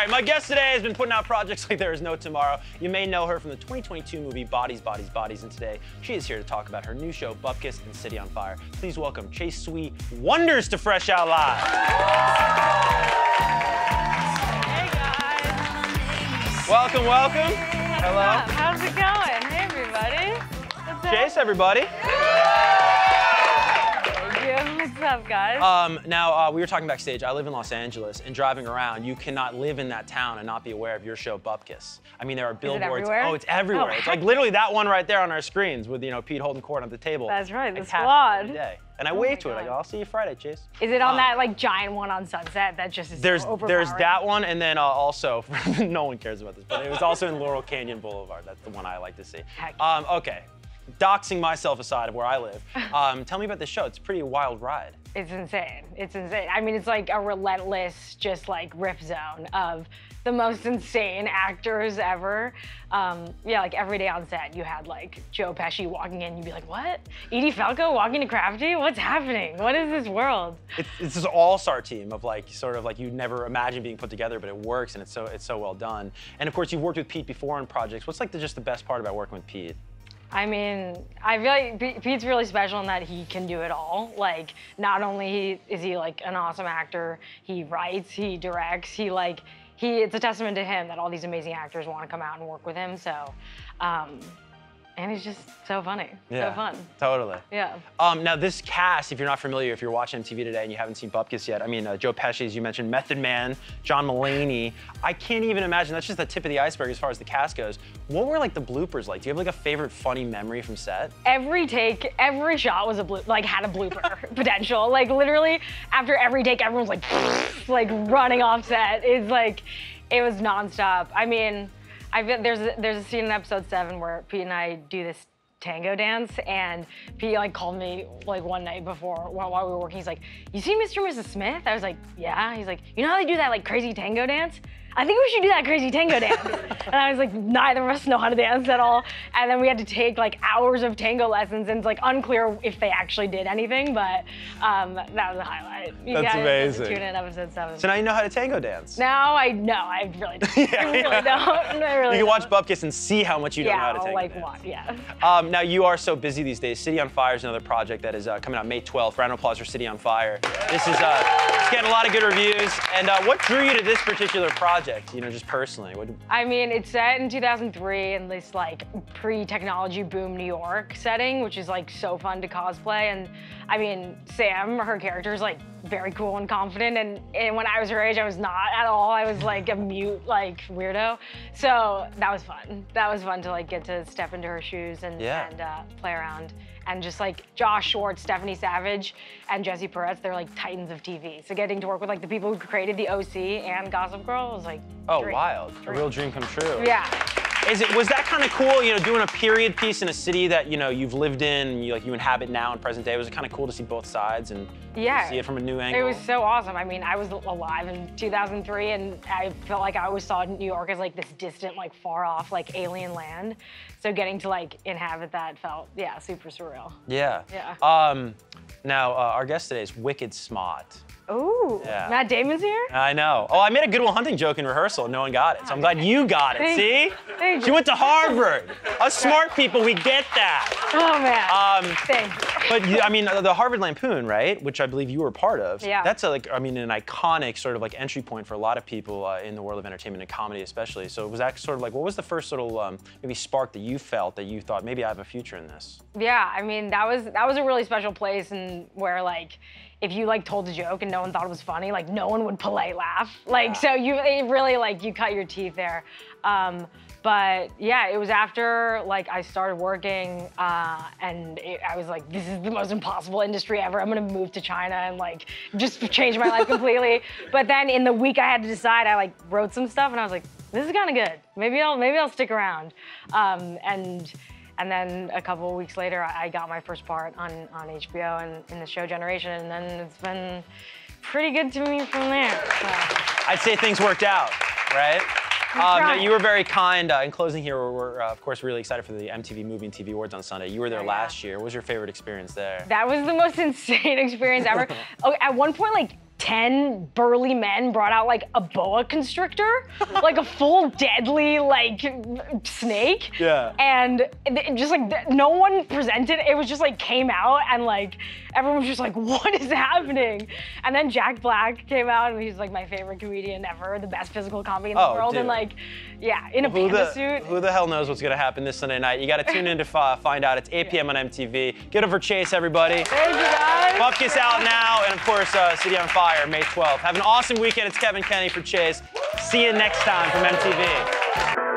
right, my guest today has been putting out projects like there is no tomorrow. You may know her from the 2022 movie Bodies, Bodies, Bodies, and today she is here to talk about her new show, Bupkis and City on Fire. Please welcome Chase Sweet Wonders to Fresh Out Live. Hey guys. Welcome, welcome. Hello. How's it going? Hey everybody. What's up? Chase, everybody. What's up, guys? Now, we were talking backstage. I live in Los Angeles, and driving around, you cannot live in that town and not be aware of your show, Bupkis. I mean, there are billboards. Is it everywhere? Oh, it's everywhere. Oh. It's like literally that one right there on our screens with, you know, Pete holding court on the table. That's right, the I pass it squad. every day. And I Oh wave my to it. I God. go, I'll see you Friday, Chase. Is it on that like giant one on Sunset that just is There's so overpowering? that one, and then also, no one cares about this, but it was also in Laurel Canyon Boulevard. That's the one I like to see. Heck. Okay, doxing myself aside of where I live, tell me about this show. It's a pretty wild ride. It's insane. It's insane. I mean, it's like a relentless, just like rip zone of the most insane actors ever. Yeah, like every day on set, you had like Joe Pesci walking in, you'd be like, what? Edie Falco walking to Crafty? What's happening? What is this world? It's this all-star team of like, sort of like you'd never imagine being put together, but it works, and it's so well done. And of course, you've worked with Pete before on projects. What's like just the best part about working with Pete? I mean, I feel like Pete's really special in that he can do it all. Like, not only is he like an awesome actor, he writes, he directs, it's a testament to him that all these amazing actors want to come out and work with him. So, and he's just so funny, so fun. Totally. Yeah. Now this cast, if you're not familiar, if you're watching MTV today and you haven't seen Bupkis yet, I mean, Joe Pesci, as you mentioned, Method Man, John Mulaney. I can't even imagine, that's just the tip of the iceberg as far as the cast goes. What were like the bloopers like? Do you have like a favorite funny memory from set? Every take, every shot was had a blooper potential. Like literally, after every take, everyone's like running off set. It's like, it was nonstop. I mean, there's a scene in episode 7 where Pete and I do this tango dance, and Pete like called me like one night before while we were working. He's like, "You see Mr. and Mrs. Smith?" I was like, "Yeah." He's like, "You know how they do that like crazy tango dance? I think we should do that crazy tango dance." And I was like, neither of us know how to dance at all. And then we had to take like hours of tango lessons, and it's like unclear if they actually did anything, but that was a highlight. You That's guys amazing. Tune in episode 7. So now you know how to tango dance. Now I know, I really don't. I really don't. I really You can watch don't. Bupkis and see how much you don't know how to tango like dance. what? Yeah. Now you are so busy these days. City on Fire is another project that is coming out May 12th. Round of applause for City on Fire. This is it's getting a lot of good reviews. And what drew you to this particular project? You know, just personally. I mean, it's set in 2003 in this like pre-technology boom New York setting, which is like so fun to cosplay. And I mean, Sam, her character is like very cool and confident. And when I was her age, I was not at all. I was like a mute like weirdo. So that was fun. That was fun to like get to step into her shoes and play around. And just like Josh Schwartz, Stephanie Savage, and Jesse Peretz, they're like titans of TV. So getting to work with like the people who created The OC and Gossip Girl was like wild. A real dream come true. Yeah. Was that kind of cool, you know, doing a period piece in a city that, you know, you've lived in and you inhabit now in present day? Was it kind of cool to see both sides and see it from a new angle? It was so awesome. I mean, I was alive in 2003, and I felt like I always saw New York as like this distant, like far off, like alien land. So getting to like inhabit that felt, super surreal. Yeah. Yeah. Now, our guest today is wicked smart. Ooh, Matt Damon's here? I know. Oh, I made a Good Will Hunting joke in rehearsal and no one got it, so I'm glad you got it, see? Thank She you. went to Harvard. Us smart people, we get that. Oh, man. Thanks. But, I mean, the Harvard Lampoon, right, which I believe you were part of, Yeah. that's an iconic sort of like entry point for a lot of people in the world of entertainment and comedy especially. So was that sort of like, what was the first sort of maybe spark that you felt that you thought, maybe I have a future in this? Yeah, I mean, that was a really special place, and where like, if you like told a joke and no one thought it was funny, like no one would polite laugh. Like, so it really like, you cut your teeth there. But yeah, it was after like I started working and I was like, this is the most impossible industry ever. I'm gonna move to China and like just change my life completely. But then in the week I had to decide, I like wrote some stuff and I was like, this is kind of good. Maybe I'll stick around. And then a couple of weeks later, I got my first part on HBO and in the show Generation, and then it's been pretty good to me from there. So. I'd say things worked out, right? Now, you were very kind. In closing here, we're of course really excited for the MTV Movie and TV Awards on Sunday. You were there last year. What was your favorite experience there? That was the most insane experience ever. Oh, at one point, like, 10 burly men brought out like a boa constrictor, like a full deadly like snake. Yeah. And just like no one presented. It was just like came out and like everyone was just like, what is happening? And then Jack Black came out and he's like my favorite comedian ever, the best physical comedy in the world. Dude. And like, yeah, in a panda suit. Who the hell knows what's gonna happen this Sunday night? You gotta tune in to find out. It's 8 p.m. on MTV. Get over Chase, everybody. Thank you guys. Bupkis out now, and of course, City on Fire, May 12th. Have an awesome weekend. It's Kevin Kenny for Chase. See you next time from MTV.